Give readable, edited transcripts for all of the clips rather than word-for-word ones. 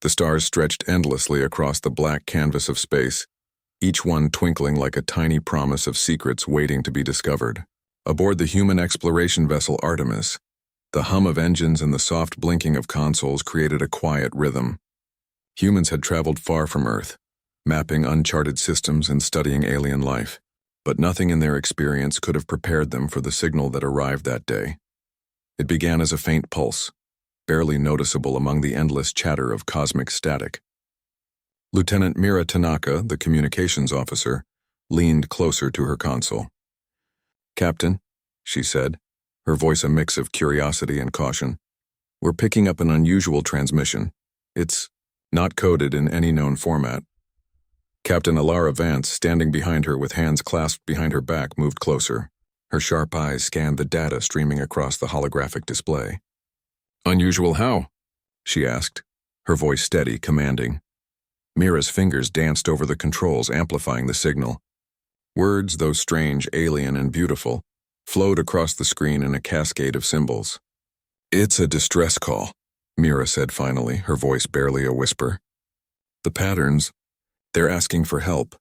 The stars stretched endlessly across the black canvas of space, each one twinkling like a tiny promise of secrets waiting to be discovered. Aboard the human exploration vessel Artemis, the hum of engines and the soft blinking of consoles created a quiet rhythm. Humans had traveled far from Earth, mapping uncharted systems and studying alien life, but nothing in their experience could have prepared them for the signal that arrived that day. It began as a faint pulse, barely noticeable among the endless chatter of cosmic static. Lieutenant Mira Tanaka, the communications officer, leaned closer to her console. "Captain," she said, her voice a mix of curiosity and caution, "we're picking up an unusual transmission. It's not coded in any known format." Captain Alara Vance, standing behind her with hands clasped behind her back, moved closer. Her sharp eyes scanned the data streaming across the holographic display. "Unusual how?" she asked, her voice steady, commanding. Mira's fingers danced over the controls, amplifying the signal. Words, though strange, alien, and beautiful, flowed across the screen in a cascade of symbols. "It's a distress call," Mira said finally, her voice barely a whisper. "The patterns, they're asking for help."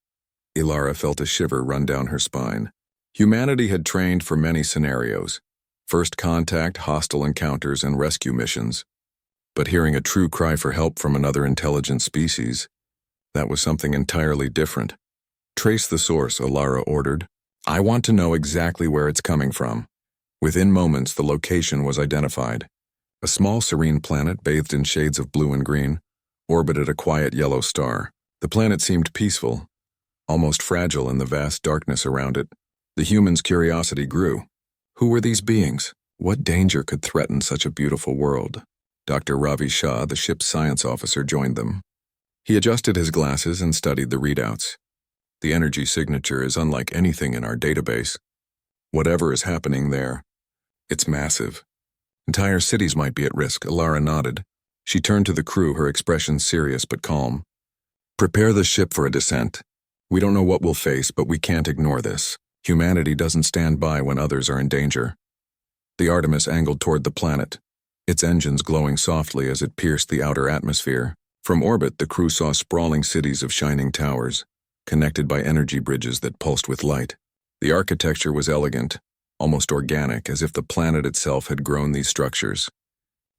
Ilara felt a shiver run down her spine. Humanity had trained for many scenarios: first contact, hostile encounters, and rescue missions. But hearing a true cry for help from another intelligent species, that was something entirely different. "Trace the source," Ilara ordered. "I want to know exactly where it's coming from." Within moments, the location was identified. A small serene planet bathed in shades of blue and green orbited a quiet yellow star. The planet seemed peaceful, almost fragile in the vast darkness around it. The humans' curiosity grew. Who were these beings? What danger could threaten such a beautiful world? Dr. Ravi Shah, the ship's science officer, joined them. He adjusted his glasses and studied the readouts. "The energy signature is unlike anything in our database. Whatever is happening there, it's massive. Entire cities might be at risk." Ilara nodded. She turned to the crew, her expression serious but calm. "Prepare the ship for a descent. We don't know what we'll face, but we can't ignore this. Humanity doesn't stand by when others are in danger." The Artemis angled toward the planet, its engines glowing softly as it pierced the outer atmosphere. From orbit, the crew saw sprawling cities of shining towers, connected by energy bridges that pulsed with light. The architecture was elegant, almost organic, as if the planet itself had grown these structures.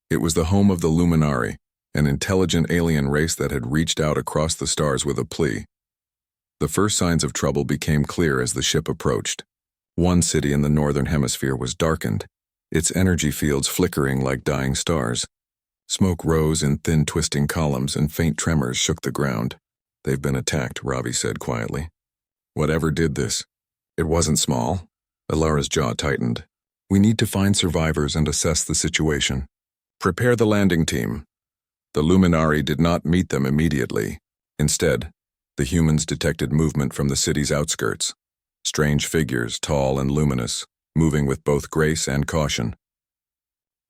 It was the home of the Luminari, an intelligent alien race that had reached out across the stars with a plea. The first signs of trouble became clear as the ship approached. One city in the northern hemisphere was darkened, its energy fields flickering like dying stars. Smoke rose in thin twisting columns and faint tremors shook the ground. "They've been attacked," Ravi said quietly. "Whatever did this, it wasn't small." Ilara's jaw tightened. "We need to find survivors and assess the situation. Prepare the landing team." The Luminari did not meet them immediately. Instead, the humans detected movement from the city's outskirts. Strange figures, tall and luminous, moving with both grace and caution.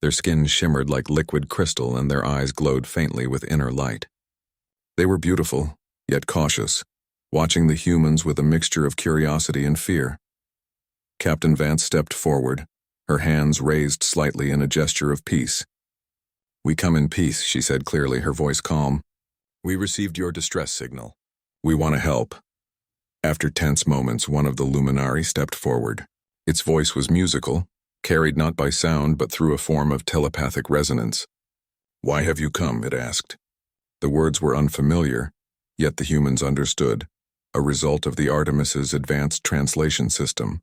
Their skin shimmered like liquid crystal and their eyes glowed faintly with inner light. They were beautiful, yet cautious, watching the humans with a mixture of curiosity and fear. Captain Vance stepped forward, her hands raised slightly in a gesture of peace. "We come in peace," she said clearly, her voice calm. "We received your distress signal. We want to help." After tense moments, one of the Luminari stepped forward. Its voice was musical, carried not by sound but through a form of telepathic resonance. "Why have you come?" it asked. The words were unfamiliar, yet the humans understood, a result of the Artemis's advanced translation system.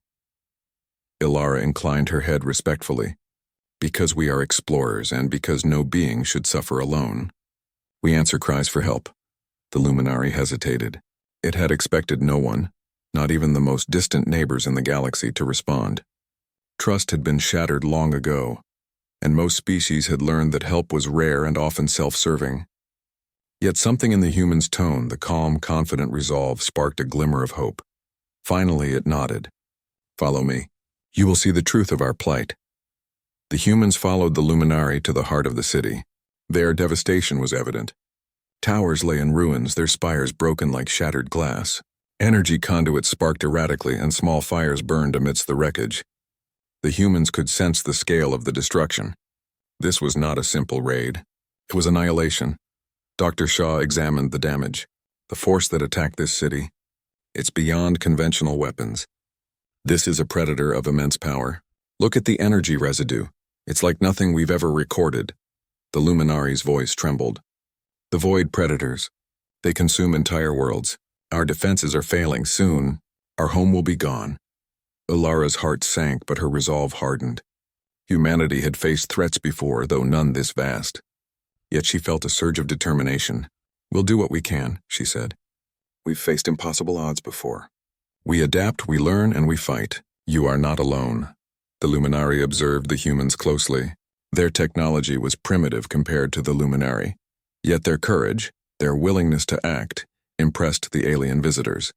Ilara inclined her head respectfully. "Because we are explorers and because no being should suffer alone. We answer cries for help." The Luminari hesitated. It had expected no one, not even the most distant neighbors in the galaxy, to respond. Trust had been shattered long ago, and most species had learned that help was rare and often self-serving. Yet something in the human's tone, the calm, confident resolve, sparked a glimmer of hope. Finally, it nodded. "Follow me. You will see the truth of our plight." The humans followed the Luminari to the heart of the city. There, devastation was evident. Towers lay in ruins, their spires broken like shattered glass. Energy conduits sparked erratically, and small fires burned amidst the wreckage. The humans could sense the scale of the destruction. This was not a simple raid. It was annihilation. Dr. Shaw examined the damage. The force that attacked this city, it's beyond conventional weapons. This is a predator of immense power. Look at the energy residue. It's like nothing we've ever recorded. The Luminari's voice trembled. The Void Predators. They consume entire worlds. Our defenses are failing soon. Our home will be gone. Ilara's heart sank, but her resolve hardened. Humanity had faced threats before, though none this vast. Yet she felt a surge of determination. We'll do what we can, she said. We've faced impossible odds before. We adapt, we learn, and we fight. You are not alone. The Luminari observed the humans closely. Their technology was primitive compared to the Luminari. Yet their courage, their willingness to act, impressed the alien visitors.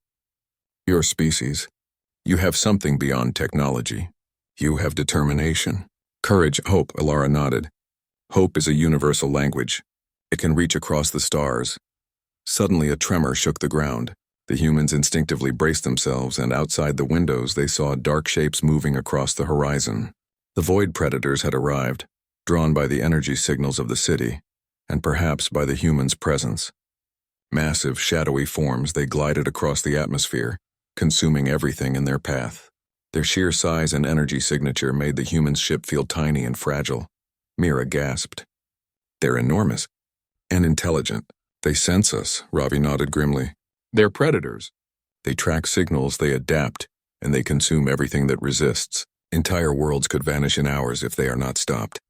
Your species. You have something beyond technology. You have determination. Courage, hope, Ilara nodded. Hope is a universal language. It can reach across the stars. Suddenly a tremor shook the ground. The humans instinctively braced themselves, and outside the windows they saw dark shapes moving across the horizon. The Void Predators had arrived, drawn by the energy signals of the city, and perhaps by the humans' presence. Massive, shadowy forms, they glided across the atmosphere, consuming everything in their path. Their sheer size and energy signature made the human ship feel tiny and fragile. Mira gasped. They're enormous. And intelligent. They sense us, Ravi nodded grimly. They're predators. They track signals, they adapt, and they consume everything that resists. Entire worlds could vanish in hours if they are not stopped.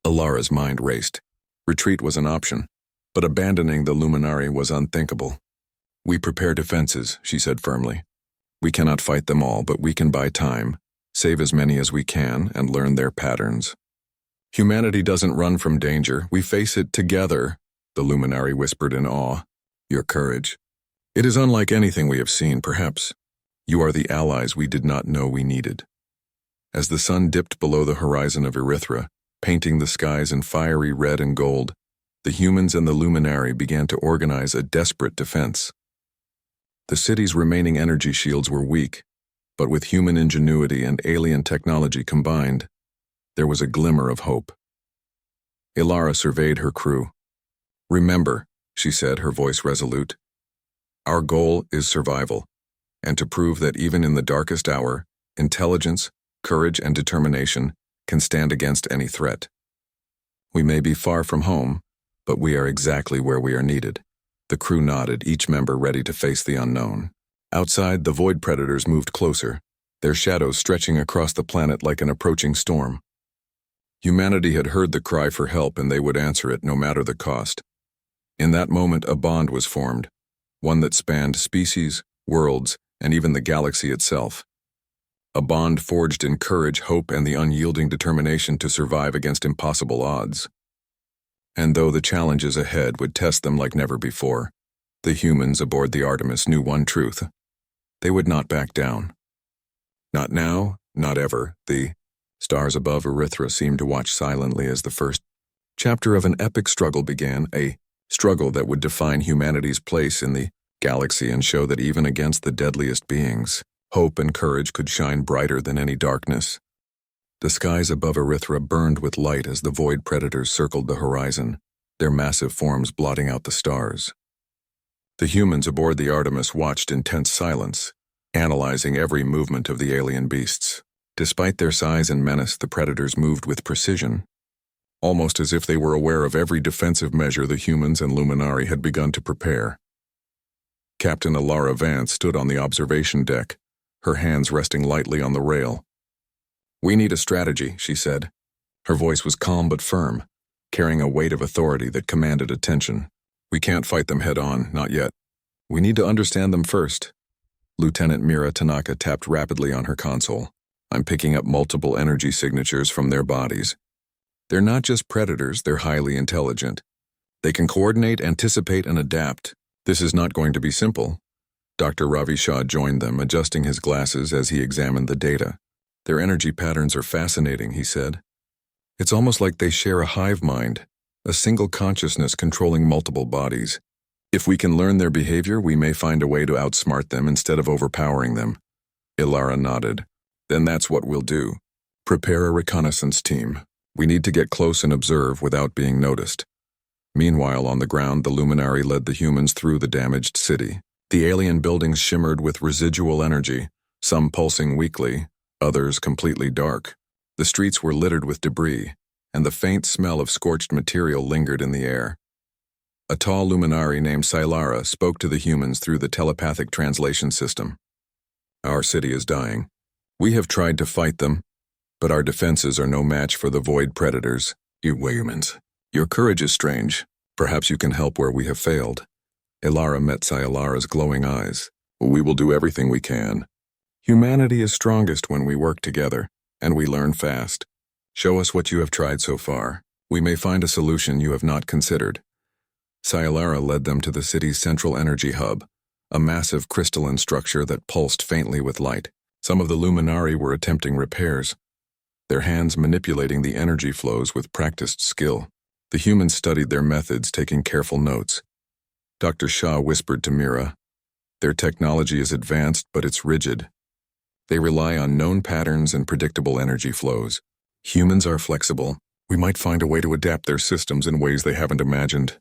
Ilara's mind raced. Retreat was an option, but abandoning the Luminari was unthinkable. We prepare defenses, she said firmly. We cannot fight them all, but we can buy time, save as many as we can, and learn their patterns. Humanity doesn't run from danger, we face it together, the Luminari whispered in awe. Your courage. It is unlike anything we have seen, perhaps. You are the allies we did not know we needed. As the sun dipped below the horizon of Erythra, painting the skies in fiery red and gold, the humans and the Luminari began to organize a desperate defense. The city's remaining energy shields were weak, but with human ingenuity and alien technology combined, there was a glimmer of hope. Ilara surveyed her crew. Remember, she said, her voice resolute, our goal is survival, and to prove that even in the darkest hour, intelligence, courage, and determination can stand against any threat. We may be far from home, but we are exactly where we are needed. The crew nodded, each member ready to face the unknown. Outside, the Void Predators moved closer, their shadows stretching across the planet like an approaching storm. Humanity had heard the cry for help, and they would answer it no matter the cost. In that moment, a bond was formed, one that spanned species, worlds, and even the galaxy itself. A bond forged in courage, hope, and the unyielding determination to survive against impossible odds. And though the challenges ahead would test them like never before, the humans aboard the Artemis knew one truth. They would not back down. Not now, not ever. The stars above Erythra seemed to watch silently as the first chapter of an epic struggle began, a struggle that would define humanity's place in the galaxy and show that even against the deadliest beings, hope and courage could shine brighter than any darkness. The skies above Erythra burned with light as the Void Predators circled the horizon, their massive forms blotting out the stars. The humans aboard the Artemis watched in tense silence, analyzing every movement of the alien beasts. Despite their size and menace, the Predators moved with precision, almost as if they were aware of every defensive measure the humans and Luminari had begun to prepare. Captain Ilara Vance stood on the observation deck, her hands resting lightly on the rail. We need a strategy, she said. Her voice was calm but firm, carrying a weight of authority that commanded attention. We can't fight them head-on, not yet. We need to understand them first. Lieutenant Mira Tanaka tapped rapidly on her console. I'm picking up multiple energy signatures from their bodies. They're not just predators, they're highly intelligent. They can coordinate, anticipate, and adapt. This is not going to be simple. Dr. Ravi Shah joined them, adjusting his glasses as he examined the data. Their energy patterns are fascinating, he said. It's almost like they share a hive mind, a single consciousness controlling multiple bodies. If we can learn their behavior, we may find a way to outsmart them instead of overpowering them. Ilara nodded. Then that's what we'll do. Prepare a reconnaissance team. We need to get close and observe without being noticed. Meanwhile, on the ground, the luminary led the humans through the damaged city. The alien buildings shimmered with residual energy, some pulsing weakly, others completely dark. The streets were littered with debris, and the faint smell of scorched material lingered in the air. A tall luminary named Sylara spoke to the humans through the telepathic translation system. "Our city is dying. We have tried to fight them, but our defenses are no match for the void predators. You humans. Your courage is strange. Perhaps you can help where we have failed." Ilara met Syalara's glowing eyes. "We will do everything we can. Humanity is strongest when we work together, and we learn fast. Show us what you have tried so far. We may find a solution you have not considered." Syalara led them to the city's central energy hub, a massive crystalline structure that pulsed faintly with light. Some of the luminari were attempting repairs, their hands manipulating the energy flows with practiced skill. The humans studied their methods, taking careful notes. Dr. Shah whispered to Mira, "Their technology is advanced, but it's rigid. They rely on known patterns and predictable energy flows. Humans are flexible. We might find a way to adapt their systems in ways they haven't imagined."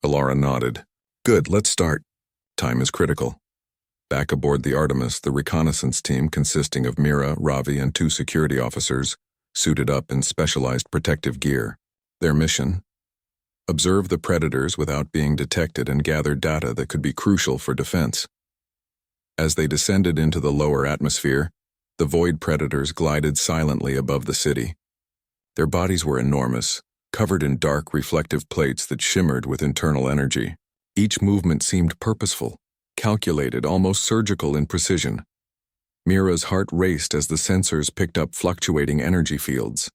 Ilara nodded. "Good, let's start. Time is critical." Back aboard the Artemis, the reconnaissance team, consisting of Mira, Ravi, and 2 security officers, suited up in specialized protective gear. Their mission? Observe the predators without being detected and gather data that could be crucial for defense. As they descended into the lower atmosphere, the void predators glided silently above the city. Their bodies were enormous, covered in dark, reflective plates that shimmered with internal energy. Each movement seemed purposeful, calculated, almost surgical in precision. Mira's heart raced as the sensors picked up fluctuating energy fields.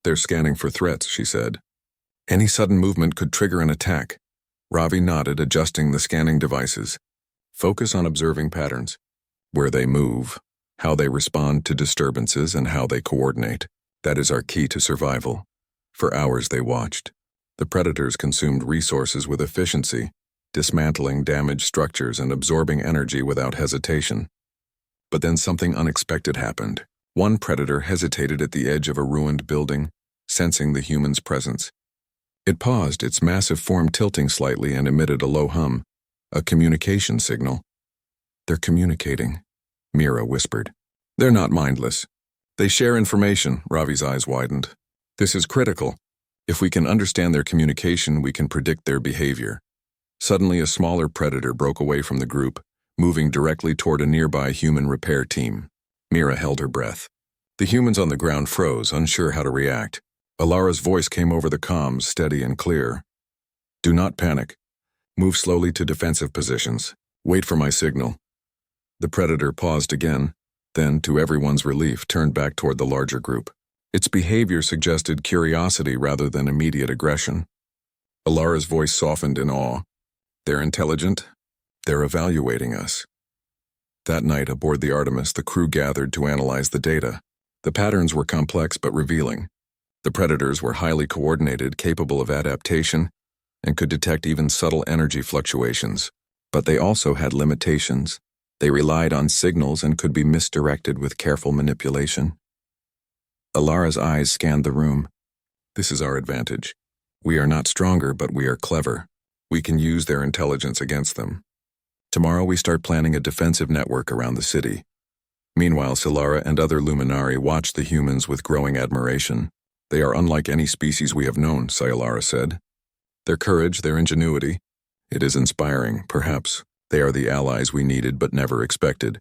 "They're scanning for threats," she said. "Any sudden movement could trigger an attack." Ravi nodded, adjusting the scanning devices. "Focus on observing patterns, where they move, how they respond to disturbances, and how they coordinate. That is our key to survival." For hours they watched. The predators consumed resources with efficiency, dismantling damaged structures and absorbing energy without hesitation. But then something unexpected happened. One predator hesitated at the edge of a ruined building, sensing the human's presence. It paused, its massive form tilting slightly, and emitted a low hum, a communication signal. "They're communicating," Mira whispered. "They're not mindless. They share information." Ravi's eyes widened. "This is critical. If we can understand their communication, we can predict their behavior." Suddenly, a smaller predator broke away from the group, moving directly toward a nearby human repair team. Mira held her breath. The humans on the ground froze, unsure how to react. Ilara's voice came over the comms, steady and clear. "Do not panic. Move slowly to defensive positions. Wait for my signal." The predator paused again, then, to everyone's relief, turned back toward the larger group. Its behavior suggested curiosity rather than immediate aggression. Ilara's voice softened in awe. "They're intelligent. They're evaluating us." That night, aboard the Artemis, the crew gathered to analyze the data. The patterns were complex but revealing. The predators were highly coordinated, capable of adaptation, and could detect even subtle energy fluctuations. But they also had limitations. They relied on signals and could be misdirected with careful manipulation. Ilara's eyes scanned the room. "This is our advantage. We are not stronger, but we are clever. We can use their intelligence against them. Tomorrow we start planning a defensive network around the city." Meanwhile, Sylara and other luminari watched the humans with growing admiration. "They are unlike any species we have known," Sylara said. "Their courage, their ingenuity, it is inspiring. Perhaps they are the allies we needed but never expected."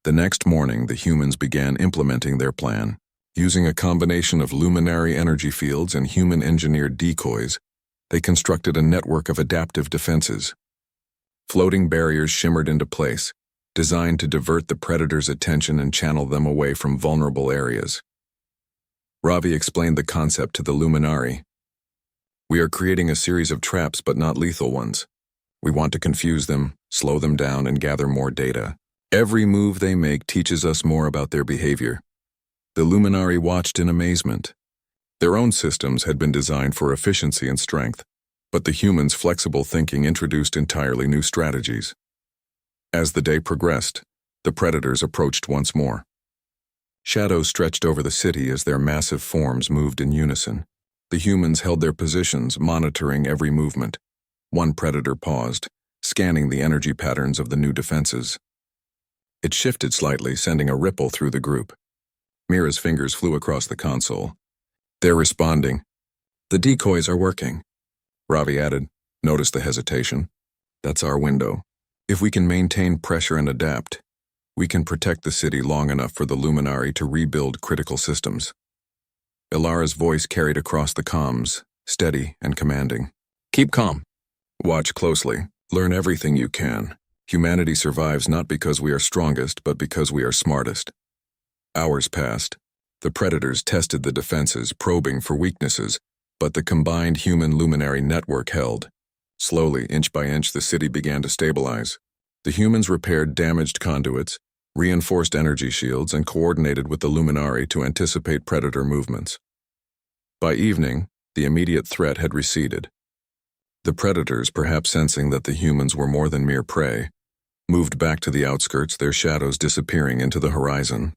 The next morning, the humans began implementing their plan. Using a combination of luminary energy fields and human-engineered decoys, they constructed a network of adaptive defenses. Floating barriers shimmered into place, designed to divert the predators' attention and channel them away from vulnerable areas. Ravi explained the concept to the luminari. "We are creating a series of traps, but not lethal ones. We want to confuse them, slow them down, and gather more data. Every move they make teaches us more about their behavior." The luminari watched in amazement. Their own systems had been designed for efficiency and strength, but the humans' flexible thinking introduced entirely new strategies. As the day progressed, the predators approached once more. Shadows stretched over the city as their massive forms moved in unison. The humans held their positions, monitoring every movement. One predator paused, scanning the energy patterns of the new defenses. It shifted slightly, sending a ripple through the group. Mira's fingers flew across the console. They're responding. The decoys are working. Ravi added. Notice the hesitation. That's our window. If we can maintain pressure and adapt, we can protect the city long enough for the Luminari to rebuild critical systems. Ilara's voice carried across the comms, steady and commanding. Keep calm. Watch closely. Learn everything you can. Humanity survives not because we are strongest, but because we are smartest. Hours passed. The predators tested the defenses, probing for weaknesses, but the combined human luminary network held. Slowly, inch by inch, the city began to stabilize. The humans repaired damaged conduits, reinforced energy shields, and coordinated with the Luminari to anticipate predator movements. By evening, the immediate threat had receded. The predators, perhaps sensing that the humans were more than mere prey, moved back to the outskirts, their shadows disappearing into the horizon.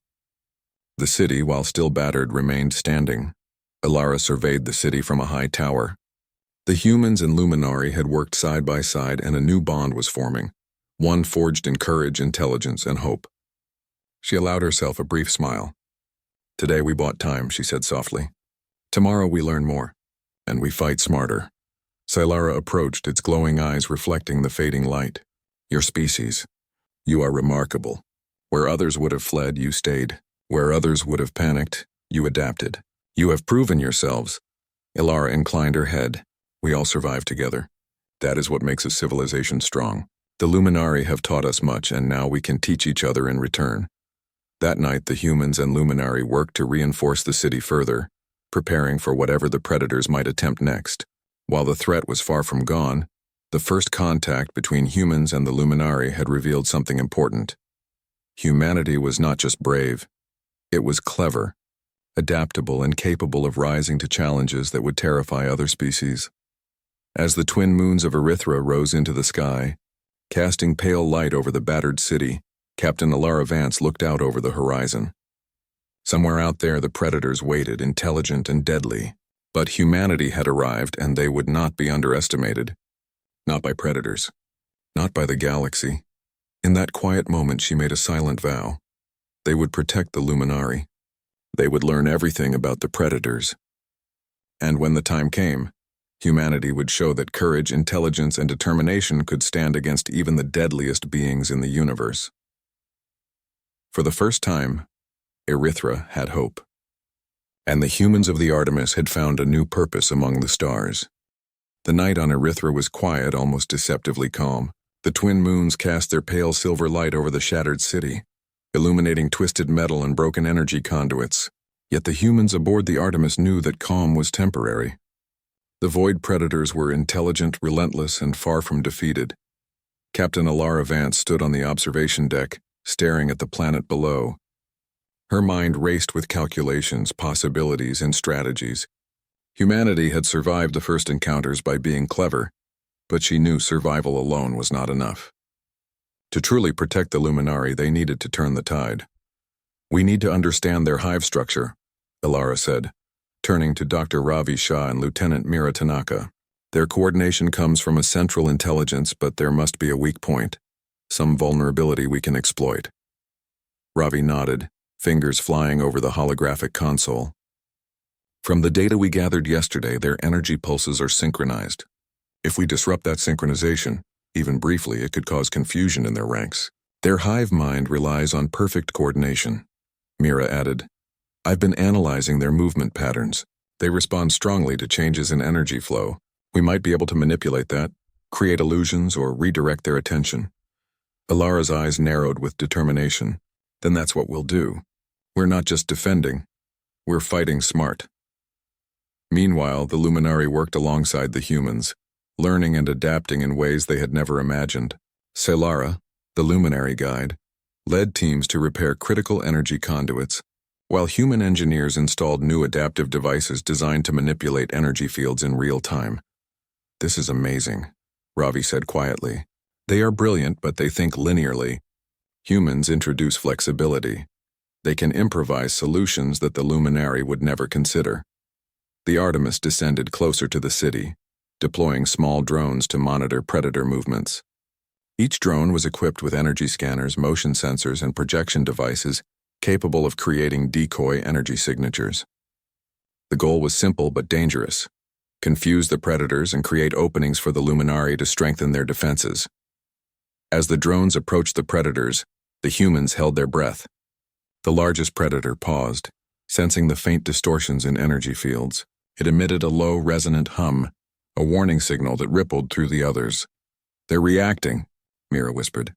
The city, while still battered, remained standing. Ilara surveyed the city from a high tower. The humans and Luminari had worked side by side, and a new bond was forming, one forged in courage, intelligence, and hope. She allowed herself a brief smile. Today we bought time, she said softly. Tomorrow we learn more, and we fight smarter. Ilara approached, its glowing eyes reflecting the fading light. Your species. You are remarkable. Where others would have fled, you stayed. Where others would have panicked, you adapted. You have proven yourselves. Ilara inclined her head. We all survive together. That is what makes a civilization strong. The Luminari have taught us much, and now we can teach each other in return. That night, the humans and Luminari worked to reinforce the city further, preparing for whatever the predators might attempt next. While the threat was far from gone, the first contact between humans and the Luminari had revealed something important. Humanity was not just brave. It was clever, adaptable, and capable of rising to challenges that would terrify other species. As the twin moons of Erythra rose into the sky, casting pale light over the battered city, Captain Ilara Vance looked out over the horizon. Somewhere out there, the predators waited, intelligent and deadly. But humanity had arrived, and they would not be underestimated. Not by predators. Not by the galaxy. In that quiet moment, she made a silent vow. They would protect the Luminari. They would learn everything about the predators. And when the time came, humanity would show that courage, intelligence, and determination could stand against even the deadliest beings in the universe. For the first time, Erythra had hope. And the humans of the Artemis had found a new purpose among the stars. The night on Erythra was quiet, almost deceptively calm. The twin moons cast their pale silver light over the shattered city, illuminating twisted metal and broken energy conduits. Yet the humans aboard the Artemis knew that calm was temporary. The void predators were intelligent, relentless, and far from defeated. Captain Ilara Vance stood on the observation deck, staring at the planet below. Her mind raced with calculations, possibilities, and strategies. Humanity had survived the first encounters by being clever, but she knew survival alone was not enough. To truly protect the Luminari, they needed to turn the tide. We need to understand their hive structure, Ilara said, turning to Dr. Ravi Shah and Lieutenant Mira Tanaka. Their coordination comes from a central intelligence, but there must be a weak point, some vulnerability we can exploit. Ravi nodded, fingers flying over the holographic console. From the data we gathered yesterday, their energy pulses are synchronized. If we disrupt that synchronization, even briefly, it could cause confusion in their ranks. Their hive mind relies on perfect coordination. Mira added, I've been analyzing their movement patterns. They respond strongly to changes in energy flow. We might be able to manipulate that, create illusions, or redirect their attention. Ilara's eyes narrowed with determination. Then that's what we'll do. We're not just defending, we're fighting smart. Meanwhile, the Luminari worked alongside the humans, learning and adapting in ways they had never imagined. Selara, the Luminary guide, led teams to repair critical energy conduits, while human engineers installed new adaptive devices designed to manipulate energy fields in real time. This is amazing, Ravi said quietly. They are brilliant, but they think linearly. Humans introduce flexibility. They can improvise solutions that the Luminari would never consider. The Artemis descended closer to the city, deploying small drones to monitor predator movements. Each drone was equipped with energy scanners, motion sensors, and projection devices capable of creating decoy energy signatures. The goal was simple but dangerous: confuse the predators and create openings for the Luminari to strengthen their defenses. As the drones approached the predators, the humans held their breath. The largest predator paused, sensing the faint distortions in energy fields. It emitted a low, resonant hum, a warning signal that rippled through the others. "They're reacting," Mira whispered.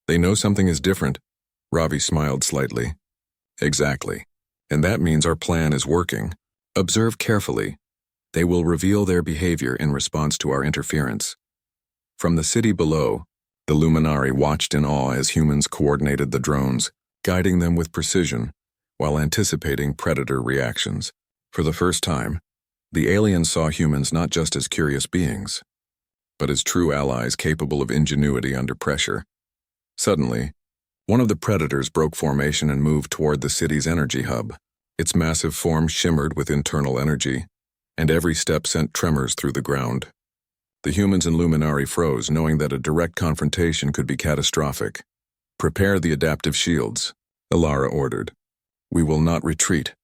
"They know something is different." Ravi smiled slightly. "Exactly. And that means our plan is working. Observe carefully. They will reveal their behavior in response to our interference." From the city below, the Luminari watched in awe as humans coordinated the drones, guiding them with precision while anticipating predator reactions. For the first time, the aliens saw humans not just as curious beings, but as true allies capable of ingenuity under pressure. Suddenly, one of the predators broke formation and moved toward the city's energy hub. Its massive form shimmered with internal energy, and every step sent tremors through the ground. The humans and Luminari froze, knowing that a direct confrontation could be catastrophic. "Prepare the adaptive shields," Alara ordered. "We will not retreat."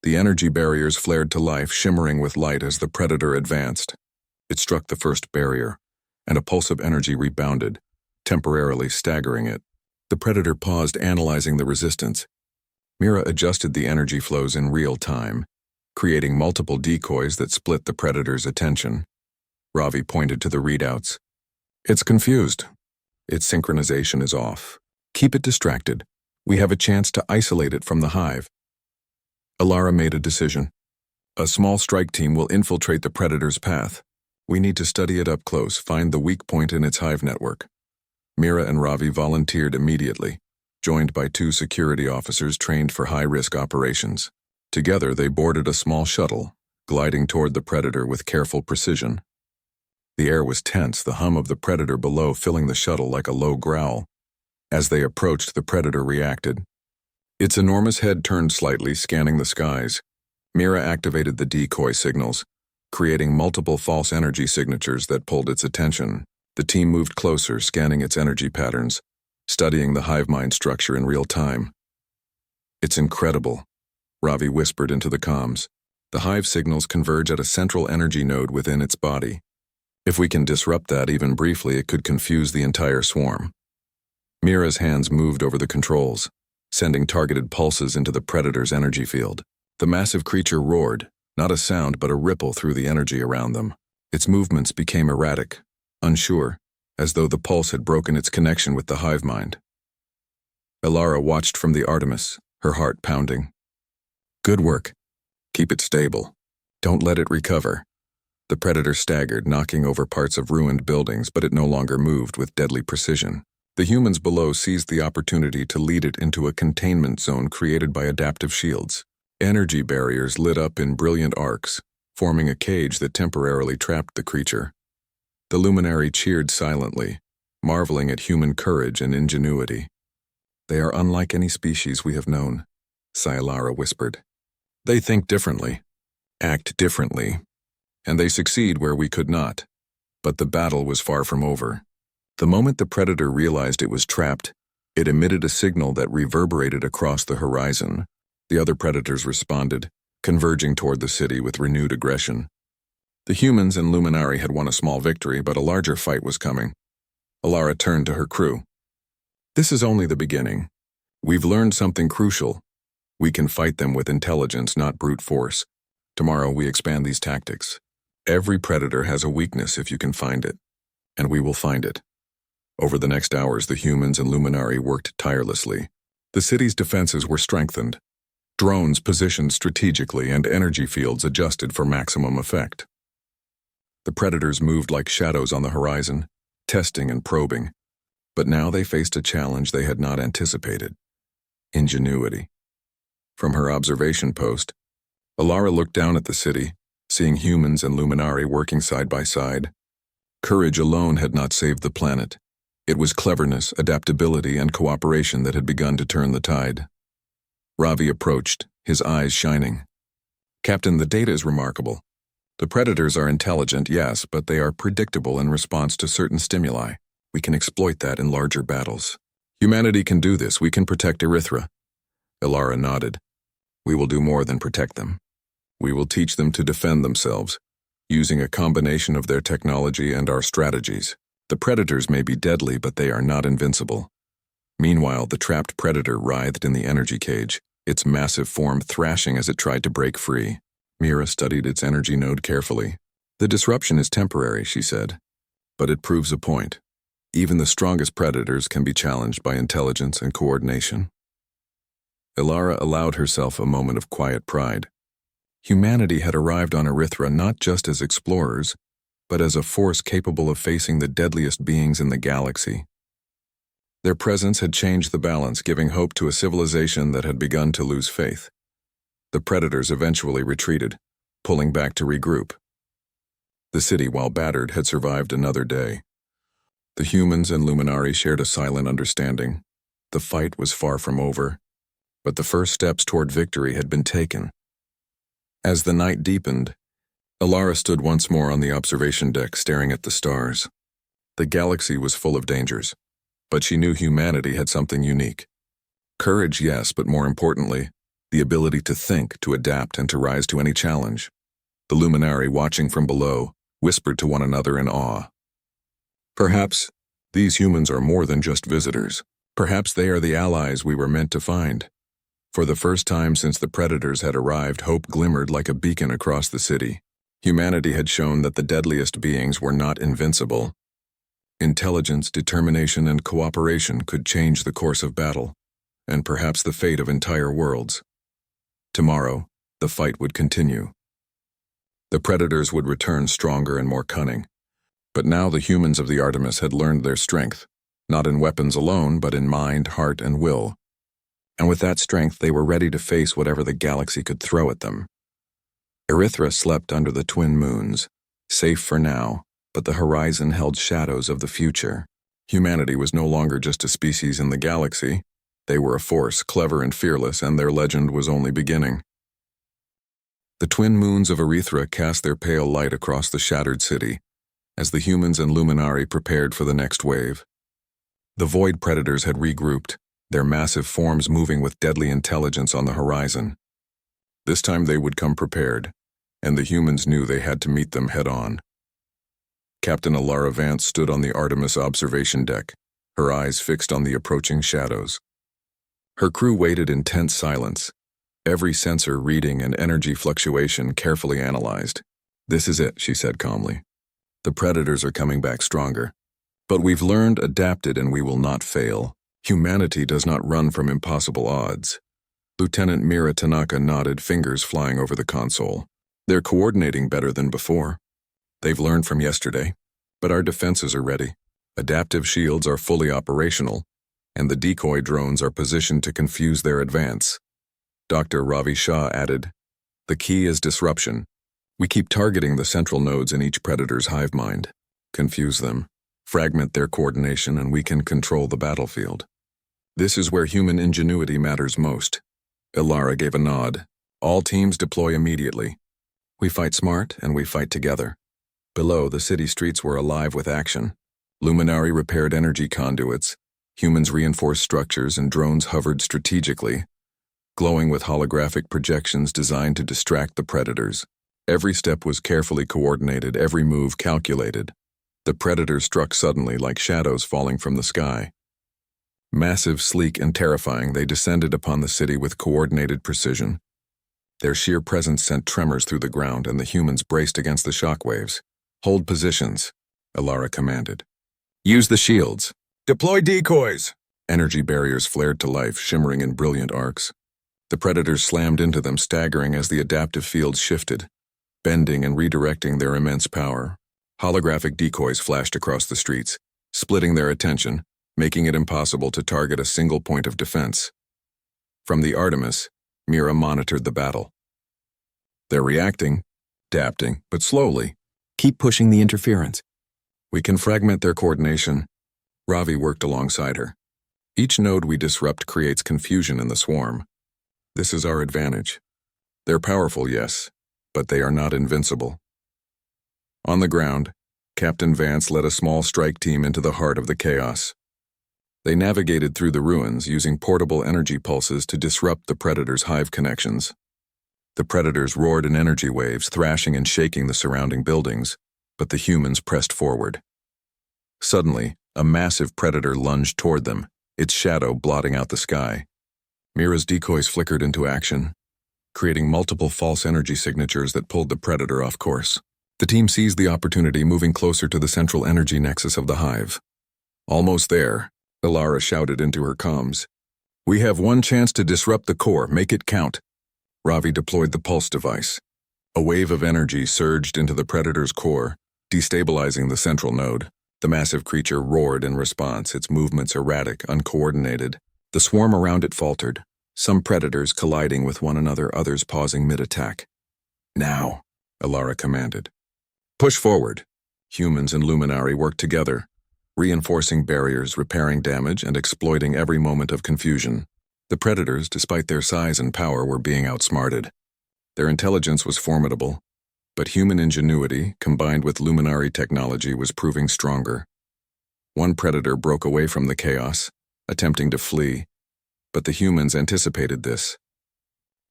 The energy barriers flared to life, shimmering with light as the predator advanced. It struck the first barrier, and a pulse of energy rebounded, temporarily staggering it. The predator paused, analyzing the resistance. Mira adjusted the energy flows in real time, creating multiple decoys that split the predator's attention. Ravi pointed to the readouts. "It's confused. Its synchronization is off. Keep it distracted. We have a chance to isolate it from the hive." Alara made a decision. "A small strike team will infiltrate the predator's path. We need to study it up close, find the weak point in its hive network." Mira and Ravi volunteered immediately, joined by 2 security officers trained for high-risk operations. Together, they boarded a small shuttle, gliding toward the predator with careful precision. The air was tense, the hum of the predator below filling the shuttle like a low growl. As they approached, the predator reacted. Its enormous head turned slightly, scanning the skies. Mira activated the decoy signals, creating multiple false energy signatures that pulled its attention. The team moved closer, scanning its energy patterns, studying the hive mind structure in real time. "It's incredible," Ravi whispered into the comms. "The hive signals converge at a central energy node within its body. If we can disrupt that even briefly, it could confuse the entire swarm." Mira's hands moved over the controls, sending targeted pulses into the predator's energy field. The massive creature roared, not a sound but a ripple through the energy around them. Its movements became erratic, unsure, as though the pulse had broken its connection with the hive mind. Alara watched from the Artemis, her heart pounding. "Good work. Keep it stable. Don't let it recover." The predator staggered, knocking over parts of ruined buildings, but it no longer moved with deadly precision. The humans below seized the opportunity to lead it into a containment zone created by adaptive shields. Energy barriers lit up in brilliant arcs, forming a cage that temporarily trapped the creature. The Luminari cheered silently, marveling at human courage and ingenuity. "They are unlike any species we have known," Alara whispered. "They think differently, act differently, and they succeed where we could not." But the battle was far from over. The moment the predator realized it was trapped, it emitted a signal that reverberated across the horizon. The other predators responded, converging toward the city with renewed aggression. The humans and Luminari had won a small victory, but a larger fight was coming. Alara turned to her crew. "This is only the beginning. We've learned something crucial. We can fight them with intelligence, not brute force. Tomorrow we expand these tactics. Every predator has a weakness if you can find it, and we will find it." Over the next hours, the humans and Luminari worked tirelessly. The city's defenses were strengthened, drones positioned strategically, and energy fields adjusted for maximum effect. The predators moved like shadows on the horizon, testing and probing, but now they faced a challenge they had not anticipated: ingenuity. From her observation post, Alara looked down at the city, seeing humans and Luminari working side by side. Courage alone had not saved the planet. It was cleverness, adaptability, and cooperation that had begun to turn the tide. Ravi approached, his eyes shining. Captain, the data is remarkable. The predators are intelligent, yes, but they are predictable in response to certain stimuli. We can exploit that in larger battles. Humanity can do this. We can protect Erythra. Ilara nodded. We will do more than protect them. We will teach them to defend themselves, using a combination of their technology and our strategies. The predators may be deadly, but they are not invincible. Meanwhile, the trapped predator writhed in the energy cage, its massive form thrashing as it tried to break free. Mira studied its energy node carefully. The disruption is temporary, she said, but it proves a point. Even the strongest predators can be challenged by intelligence and coordination. Ilara allowed herself a moment of quiet pride. Humanity had arrived on Erythra not just as explorers, but as a force capable of facing the deadliest beings in the galaxy. Their presence had changed the balance, giving hope to a civilization that had begun to lose faith. The predators eventually retreated, pulling back to regroup. The city, while battered, had survived another day. The humans and Luminari shared a silent understanding. The fight was far from over, but the first steps toward victory had been taken. As the night deepened, Ilara stood once more on the observation deck, staring at the stars. The galaxy was full of dangers, but she knew humanity had something unique. Courage, yes, but more importantly, the ability to think, to adapt, and to rise to any challenge. The Luminari, watching from below, whispered to one another in awe. Perhaps these humans are more than just visitors. Perhaps they are the allies we were meant to find. For the first time since the predators had arrived, hope glimmered like a beacon across the city. Humanity had shown that the deadliest beings were not invincible. Intelligence, determination, and cooperation could change the course of battle, and perhaps the fate of entire worlds. Tomorrow, the fight would continue. The predators would return stronger and more cunning. But now the humans of the Artemis had learned their strength, not in weapons alone, but in mind, heart, and will. And with that strength, they were ready to face whatever the galaxy could throw at them. Erythra slept under the twin moons, safe for now, but the horizon held shadows of the future. Humanity was no longer just a species in the galaxy. They were a force, clever and fearless, and their legend was only beginning. The twin moons of Erythra cast their pale light across the shattered city, as the humans and Luminari prepared for the next wave. The void predators had regrouped, their massive forms moving with deadly intelligence on the horizon. This time they would come prepared, and the humans knew they had to meet them head-on. Captain Ilara Vance stood on the Artemis observation deck, her eyes fixed on the approaching shadows. Her crew waited in tense silence, every sensor reading and energy fluctuation carefully analyzed. "This is it," she said calmly. "The predators are coming back stronger. But we've learned, adapted, and we will not fail. Humanity does not run from impossible odds." Lieutenant Mira Tanaka nodded, fingers flying over the console. "They're coordinating better than before. They've learned from yesterday, but our defenses are ready. Adaptive shields are fully operational, and the decoy drones are positioned to confuse their advance." Dr. Ravi Shah added, "The key is disruption. We keep targeting the central nodes in each predator's hive mind. Confuse them, fragment their coordination, and we can control the battlefield. This is where human ingenuity matters most." Ilara gave a nod. "All teams deploy immediately. We fight smart, and we fight together." Below, the city streets were alive with action. Luminari repaired energy conduits, humans reinforced structures, and drones hovered strategically, glowing with holographic projections designed to distract the predators. Every step was carefully coordinated, every move calculated. The predators struck suddenly like shadows falling from the sky. Massive, sleek, and terrifying, they descended upon the city with coordinated precision. Their sheer presence sent tremors through the ground, and the humans braced against the shockwaves. "Hold positions," Ilara commanded. "Use the shields. Deploy decoys." Energy barriers flared to life, shimmering in brilliant arcs. The predators slammed into them, staggering as the adaptive fields shifted, bending and redirecting their immense power. Holographic decoys flashed across the streets, splitting their attention, making it impossible to target a single point of defense. From the Artemis, Mira monitored the battle. "They're reacting, adapting, but slowly. Keep pushing the interference. We can fragment their coordination." Ravi worked alongside her. "Each node we disrupt creates confusion in the swarm. This is our advantage. They're powerful, yes, but they are not invincible. On the ground, Captain Vance led a small strike team into the heart of the chaos. They navigated through the ruins using portable energy pulses to disrupt the Predator's hive connections. The Predators roared in energy waves, thrashing and shaking the surrounding buildings, but the humans pressed forward. Suddenly, a massive Predator lunged toward them, its shadow blotting out the sky. Mira's decoys flickered into action, creating multiple false energy signatures that pulled the Predator off course. The team seized the opportunity, moving closer to the central energy nexus of the hive. Almost there, Ilara shouted into her comms. "We have one chance to disrupt the core, make it count." Ravi deployed the pulse device. A wave of energy surged into the Predator's core, destabilizing the central node. The massive creature roared in response, its movements erratic, uncoordinated. The swarm around it faltered, some Predators colliding with one another, others pausing mid-attack. "Now," Ilara commanded. "Push forward." Humans and Luminari worked together, reinforcing barriers, repairing damage, and exploiting every moment of confusion. The Predators, despite their size and power, were being outsmarted. Their intelligence was formidable, but human ingenuity, combined with Luminari technology, was proving stronger. One Predator broke away from the chaos, attempting to flee, but the humans anticipated this.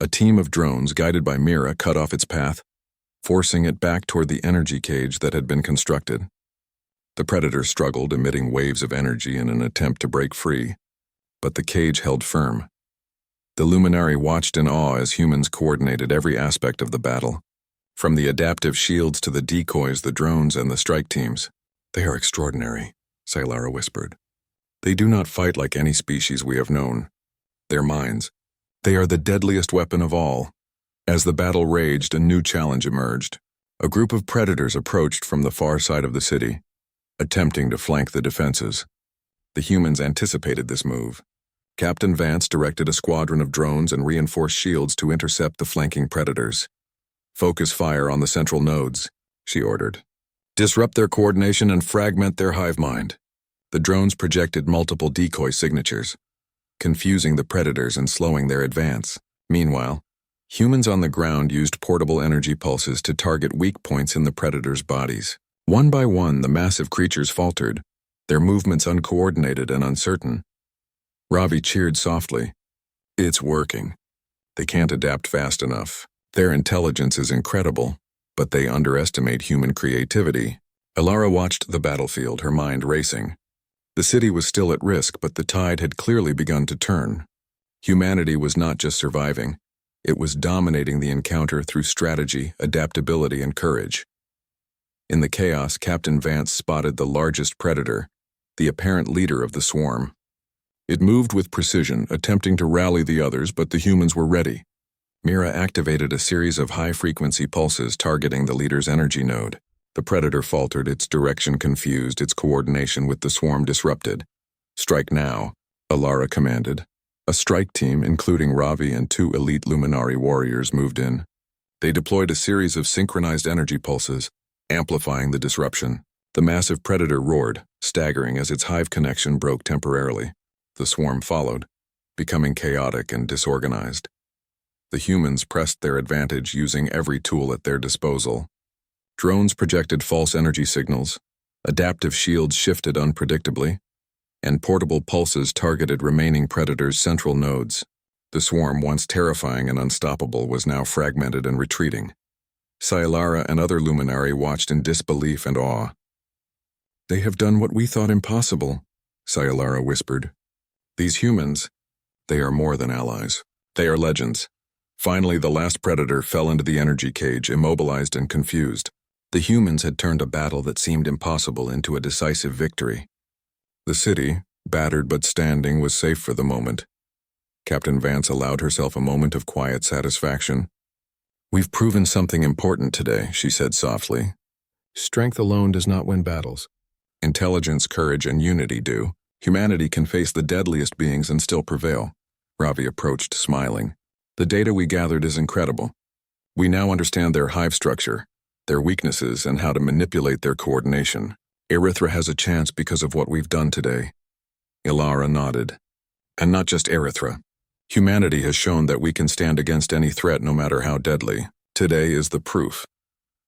A team of drones, guided by Mira, cut off its path, forcing it back toward the energy cage that had been constructed. The Predator struggled, emitting waves of energy in an attempt to break free, but the cage held firm. The Luminari watched in awe as humans coordinated every aspect of the battle, from the adaptive shields to the decoys, the drones, and the strike teams. "They are extraordinary," Ilara whispered. "They do not fight like any species we have known. Their minds, they are the deadliest weapon of all." As the battle raged, a new challenge emerged. A group of Predators approached from the far side of the city, attempting to flank the defenses. The humans anticipated this move. Captain Vance directed a squadron of drones and reinforced shields to intercept the flanking Predators. "Focus fire on the central nodes," she ordered. "Disrupt their coordination and fragment their hive mind." The drones projected multiple decoy signatures, confusing the Predators and slowing their advance. Meanwhile, humans on the ground used portable energy pulses to target weak points in the Predators' bodies. One by one, the massive creatures faltered, their movements uncoordinated and uncertain. Ravi cheered softly. "It's working. They can't adapt fast enough. Their intelligence is incredible, but they underestimate human creativity." Ilara watched the battlefield, her mind racing. The city was still at risk, but the tide had clearly begun to turn. Humanity was not just surviving. It was dominating the encounter through strategy, adaptability, and courage. In the chaos, Captain Vance spotted the largest Predator, the apparent leader of the swarm. It moved with precision, attempting to rally the others, but the humans were ready. Mira activated a series of high-frequency pulses targeting the leader's energy node. The Predator faltered, its direction confused, its coordination with the swarm disrupted. "Strike now," Ilara commanded. A strike team, including Ravi and 2 elite Luminari warriors, moved in. They deployed a series of synchronized energy pulses, amplifying the disruption. The massive Predator roared, staggering as its hive connection broke temporarily. The swarm followed, becoming chaotic and disorganized. The humans pressed their advantage, using every tool at their disposal. Drones projected false energy signals, adaptive shields shifted unpredictably, and portable pulses targeted remaining Predators' central nodes. The swarm, once terrifying and unstoppable, was now fragmented and retreating. Ilara and other Luminari watched in disbelief and awe. "They have done what we thought impossible," Ilara whispered. "These humans, they are more than allies. They are legends." Finally, the last Predator fell into the energy cage, immobilized and confused. The humans had turned a battle that seemed impossible into a decisive victory. The city, battered but standing, was safe for the moment. Captain Vance allowed herself a moment of quiet satisfaction. "We've proven something important today," she said softly. "Strength alone does not win battles. Intelligence, courage, and unity do. Humanity can face the deadliest beings and still prevail." Ravi approached, smiling. "The data we gathered is incredible. We now understand their hive structure, their weaknesses, and how to manipulate their coordination. Erythra has a chance because of what we've done today." Ilara nodded. "And not just Erythra. Humanity has shown that we can stand against any threat no matter how deadly. Today is the proof.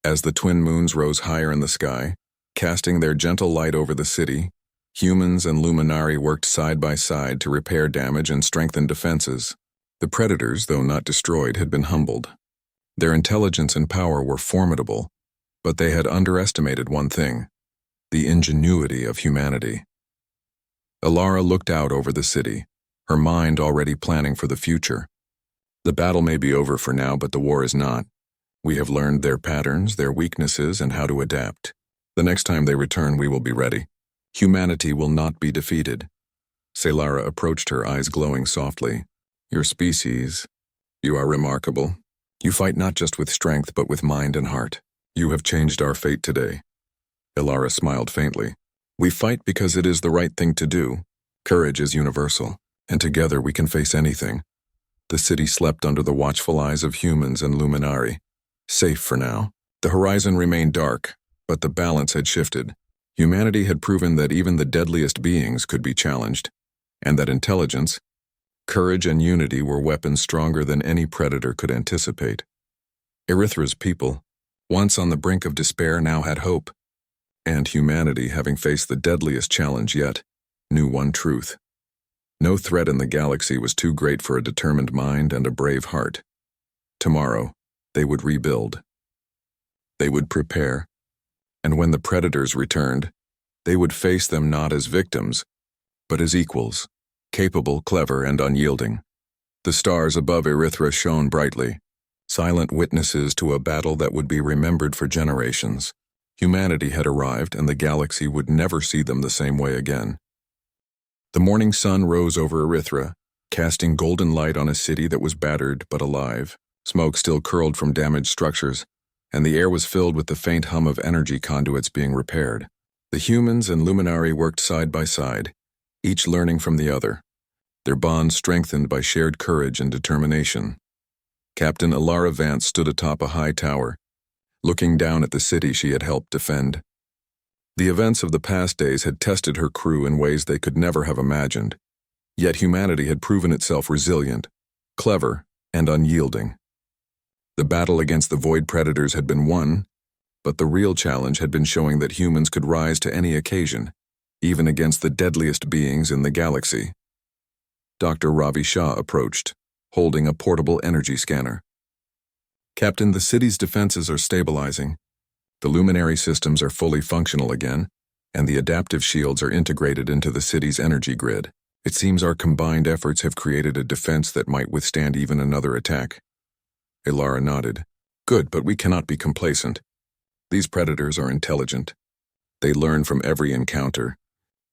As the twin moons rose higher in the sky, casting their gentle light over the city, humans and Luminari worked side by side to repair damage and strengthen defenses. The predators, though not destroyed, had been humbled. Their intelligence and power were formidable, but they had underestimated one thing: the ingenuity of humanity. Alara looked out over the city, her mind already planning for the future. The battle may be over for now, but the war is not. We have learned their patterns, their weaknesses, and how to adapt. The next time they return, we will be ready. Humanity will not be defeated. Salara approached her, eyes glowing softly. Your species, you are remarkable. You fight not just with strength, but with mind and heart. You have changed our fate today. Alara smiled faintly. We fight because it is the right thing to do. Courage is universal, and together we can face anything. The city slept under the watchful eyes of humans and Luminari. Safe for now. The horizon remained dark, but the balance had shifted. Humanity had proven that even the deadliest beings could be challenged, and that intelligence, courage, and unity were weapons stronger than any predator could anticipate. Erythra's people, once on the brink of despair, now had hope. And humanity, having faced the deadliest challenge yet, knew one truth. No threat in the galaxy was too great for a determined mind and a brave heart. Tomorrow, they would rebuild. They would prepare. And when the predators returned, they would face them not as victims, but as equals, capable, clever, and unyielding. The stars above Erythra shone brightly, silent witnesses to a battle that would be remembered for generations. Humanity had arrived, and the galaxy would never see them the same way again. The morning sun rose over Erythra, casting golden light on a city that was battered but alive. Smoke still curled from damaged structures, and the air was filled with the faint hum of energy conduits being repaired. The humans and Luminari worked side by side, each learning from the other, their bond strengthened by shared courage and determination. Captain Alara Vance stood atop a high tower, looking down at the city she had helped defend. The events of the past days had tested her crew in ways they could never have imagined, yet humanity had proven itself resilient, clever, and unyielding. The battle against the void predators had been won, but the real challenge had been showing that humans could rise to any occasion, even against the deadliest beings in the galaxy. Dr. Ravi Shah approached, holding a portable energy scanner. Captain, the city's defenses are stabilizing. The luminary systems are fully functional again, and the adaptive shields are integrated into the city's energy grid. It seems our combined efforts have created a defense that might withstand even another attack. Alara nodded. Good, but we cannot be complacent. These predators are intelligent. They learn from every encounter.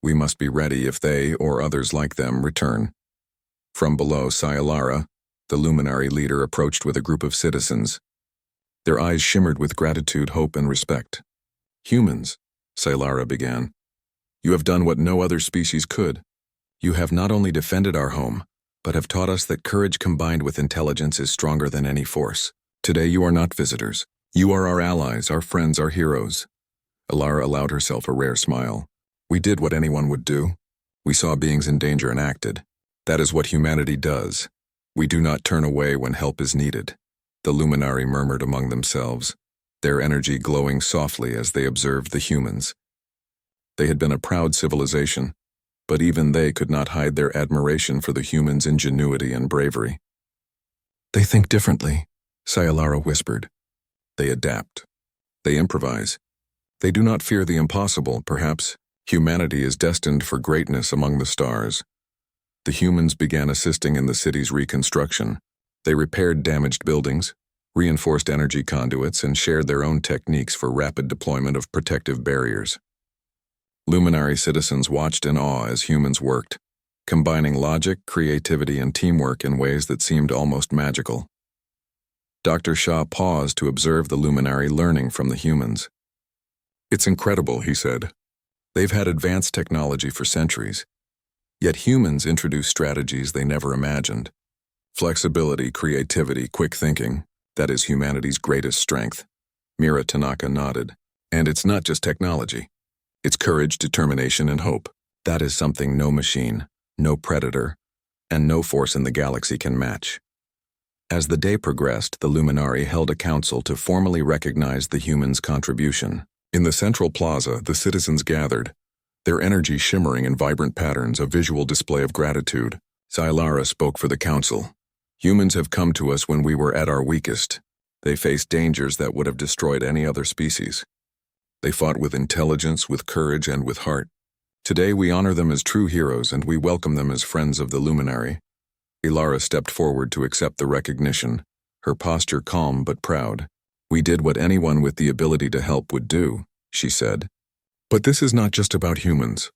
We must be ready if they, or others like them, return. From below, Alara, the Luminary leader, approached with a group of citizens. Their eyes shimmered with gratitude, hope, and respect. Humans, Alara began. You have done what no other species could. You have not only defended our home, but have taught us that courage combined with intelligence is stronger than any force. Today you are not visitors. You are our allies, our friends, our heroes. Alara allowed herself a rare smile. We did what anyone would do. We saw beings in danger and acted. That is what humanity does. We do not turn away when help is needed. The Luminari murmured among themselves, their energy glowing softly as they observed the humans. They had been a proud civilization, but even they could not hide their admiration for the humans' ingenuity and bravery. They think differently, Alara whispered. They adapt. They improvise. They do not fear the impossible. Perhaps humanity is destined for greatness among the stars. The humans began assisting in the city's reconstruction. They repaired damaged buildings, reinforced energy conduits, and shared their own techniques for rapid deployment of protective barriers. Luminary citizens watched in awe as humans worked, combining logic, creativity, and teamwork in ways that seemed almost magical. Dr. Shah paused to observe the Luminary learning from the humans. It's incredible, he said. They've had advanced technology for centuries. Yet humans introduce strategies they never imagined. Flexibility, creativity, quick thinking, that is humanity's greatest strength. Mira Tanaka nodded. And it's not just technology. It's courage, determination, and hope. That is something no machine, no predator, and no force in the galaxy can match. As the day progressed, the Luminari held a council to formally recognize the humans' contribution. In the central plaza, the citizens gathered, their energy shimmering in vibrant patterns, a visual display of gratitude. Xylara spoke for the council. Humans have come to us when we were at our weakest. They faced dangers that would have destroyed any other species. They fought with intelligence, with courage, and with heart. Today we honor them as true heroes, and we welcome them as friends of the Luminary. Ilara stepped forward to accept the recognition, her posture calm but proud. We did what anyone with the ability to help would do, she said. But this is not just about humans.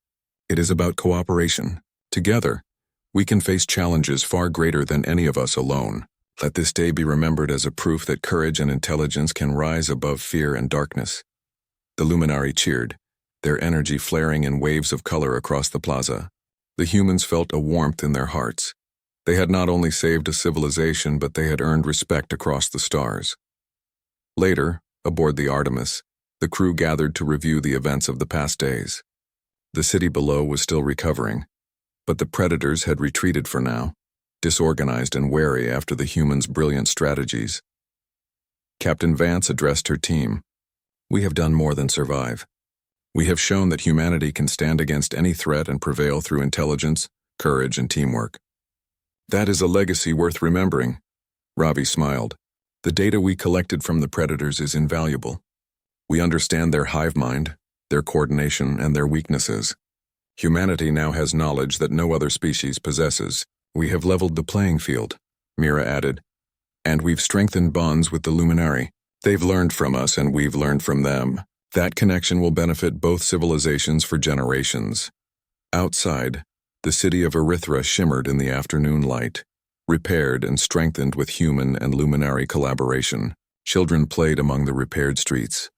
It is about cooperation. Together, we can face challenges far greater than any of us alone. Let this day be remembered as a proof that courage and intelligence can rise above fear and darkness. The Luminari cheered, their energy flaring in waves of color across the plaza. The humans felt a warmth in their hearts. They had not only saved a civilization, but they had earned respect across the stars. Later, aboard the Artemis, the crew gathered to review the events of the past days. The city below was still recovering, but the predators had retreated for now, disorganized and wary after the humans' brilliant strategies. Captain Vance addressed her team. We have done more than survive. We have shown that humanity can stand against any threat and prevail through intelligence, courage, and teamwork. That is a legacy worth remembering. Ravi smiled. The data we collected from the predators is invaluable. We understand their hive mind, their coordination, and their weaknesses. Humanity now has knowledge that no other species possesses. We have leveled the playing field, Mira added. And we've strengthened bonds with the Luminari. They've learned from us and we've learned from them. That connection will benefit both civilizations for generations. Outside, the city of Erythra shimmered in the afternoon light, repaired and strengthened with human and Luminari collaboration. Children played among the repaired streets,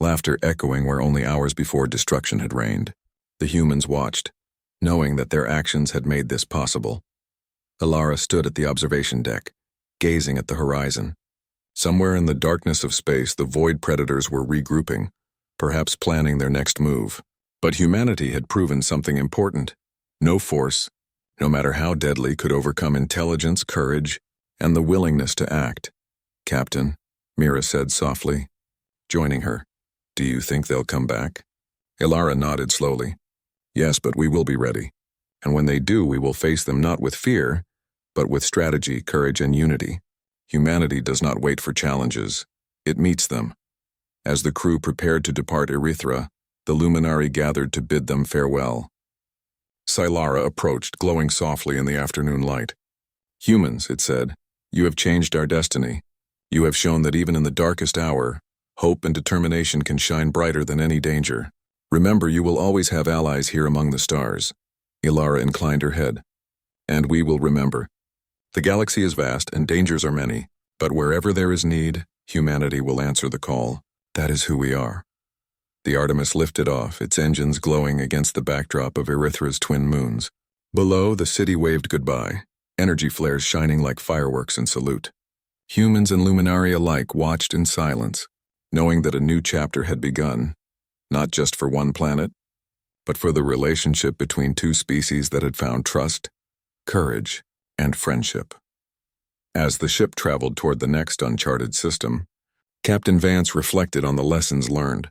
laughter echoing where only hours before destruction had reigned. The humans watched, knowing that their actions had made this possible. Ilara stood at the observation deck, gazing at the horizon. Somewhere in the darkness of space, the void predators were regrouping, perhaps planning their next move. But humanity had proven something important. No force, no matter how deadly, could overcome intelligence, courage, and the willingness to act. Captain, Mira said softly, joining her. Do you think they'll come back? Ilara nodded slowly. Yes, but we will be ready. And when they do, we will face them not with fear, but with strategy, courage, and unity. Humanity does not wait for challenges. It meets them. As the crew prepared to depart Erythra, the Luminari gathered to bid them farewell. Xylara approached, glowing softly in the afternoon light. Humans, it said, you have changed our destiny. You have shown that even in the darkest hour, hope and determination can shine brighter than any danger. Remember, you will always have allies here among the stars. Ilara inclined her head. And we will remember. The galaxy is vast and dangers are many, but wherever there is need, humanity will answer the call. That is who we are. The Artemis lifted off, its engines glowing against the backdrop of Erythra's twin moons. Below, the city waved goodbye, energy flares shining like fireworks in salute. Humans and Luminari alike watched in silence, knowing that a new chapter had begun, not just for one planet, but for the relationship between two species that had found trust, courage, and friendship. As the ship traveled toward the next uncharted system, Captain Vance reflected on the lessons learned.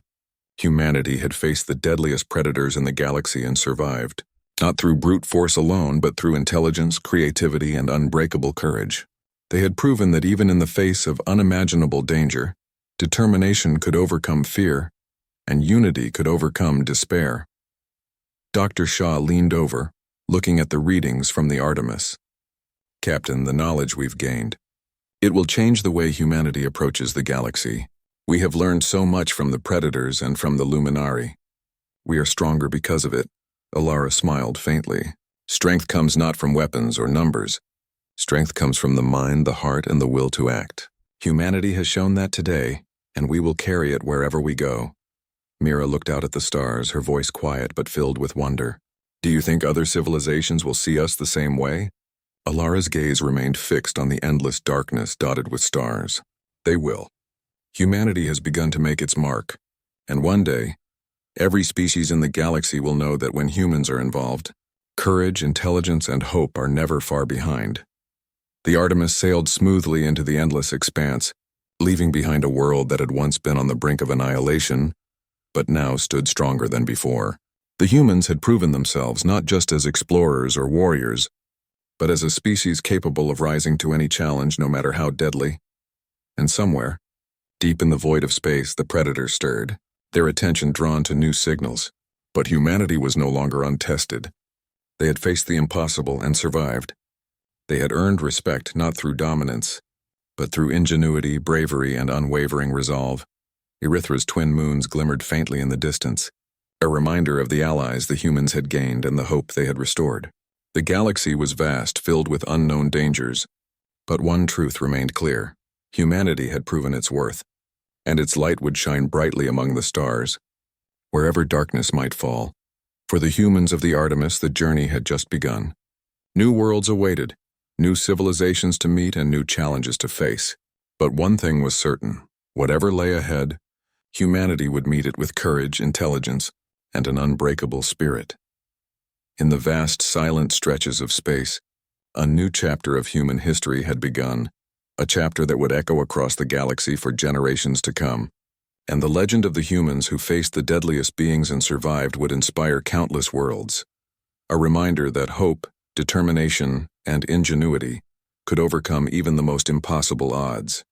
Humanity had faced the deadliest predators in the galaxy and survived, not through brute force alone, but through intelligence, creativity, and unbreakable courage. They had proven that even in the face of unimaginable danger, determination could overcome fear, and unity could overcome despair. Dr. Shaw leaned over, looking at the readings from the Artemis. Captain, the knowledge we've gained. It will change the way humanity approaches the galaxy. We have learned so much from the predators and from the Luminari. We are stronger because of it. Ilara smiled faintly. Strength comes not from weapons or numbers. Strength comes from the mind, the heart, and the will to act. Humanity has shown that today, and we will carry it wherever we go. Mira looked out at the stars, her voice quiet but filled with wonder. Do you think other civilizations will see us the same way? Ilara's gaze remained fixed on the endless darkness dotted with stars. They will. Humanity has begun to make its mark, and one day, every species in the galaxy will know that when humans are involved, Courage, intelligence, and hope are never far behind. The Artemis sailed smoothly into the endless expanse, leaving behind a world that had once been on the brink of annihilation, but now stood stronger than before. The humans had proven themselves not just as explorers or warriors, but as a species capable of rising to any challenge no matter how deadly. And somewhere, deep in the void of space, the Predators stirred, their attention drawn to new signals. But humanity was no longer untested. They had faced the impossible and survived. They had earned respect not through dominance, but through ingenuity, bravery, and unwavering resolve. Erythra's twin moons glimmered faintly in the distance, a reminder of the allies the humans had gained and the hope they had restored. The galaxy was vast, filled with unknown dangers, but one truth remained clear. Humanity had proven its worth, and its light would shine brightly among the stars, wherever darkness might fall. For the humans of the Artemis, the journey had just begun. New worlds awaited, new civilizations to meet, and new challenges to face. But one thing was certain: whatever lay ahead, humanity would meet it with courage, intelligence, and an unbreakable spirit. In the vast, silent stretches of space, a new chapter of human history had begun, a chapter that would echo across the galaxy for generations to come. And the legend of the humans who faced the deadliest beings and survived would inspire countless worlds. A reminder that hope, determination, and ingenuity could overcome even the most impossible odds.